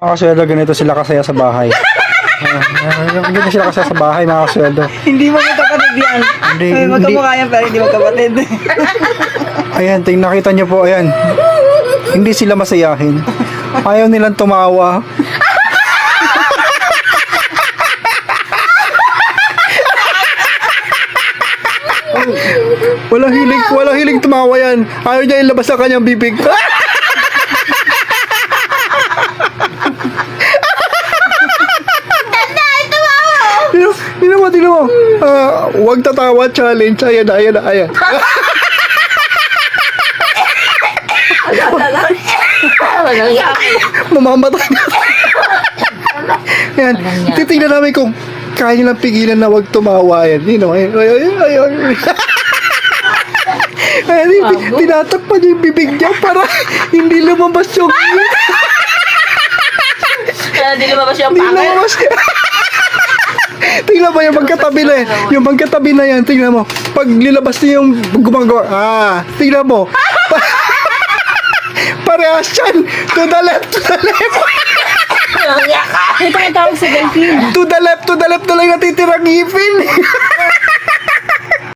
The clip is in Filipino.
Mga kasweldo, ganito sila kasaya sa bahay. Ganito sila kasaya sa bahay, mga kasweldo. Hindi mo magkapatid yan. Hindi, May magkamukha yan pero hindi magkapatid. Ayan, nakita niyo po, ayan. Hindi sila masayahin. Ayaw nilang tumawa. Walang hilig tumawa yan. Ayaw niya ilabas sa kanyang bibig. Tingnan mo. Huwag tatawa challenge. Ayan. Mamamatay na. Ayan. Titignan namin kung kaya nilang pigilan na huwag tumawa. Ayan. Ayan. Tinatakpan niya yung bibig niya para hindi lumabas yung... Kaya di lumabas yung Hindi pangit. lumabas. Tingnan mo yung magkatabi na yan. Yung magkatabi na yan, tingnan mo. Pag nilabas niya yung gumagawa. Tingnan mo. Parehas yan. To the left. Ito yung tawag sa delfin. To the left na lang natitira ngipin.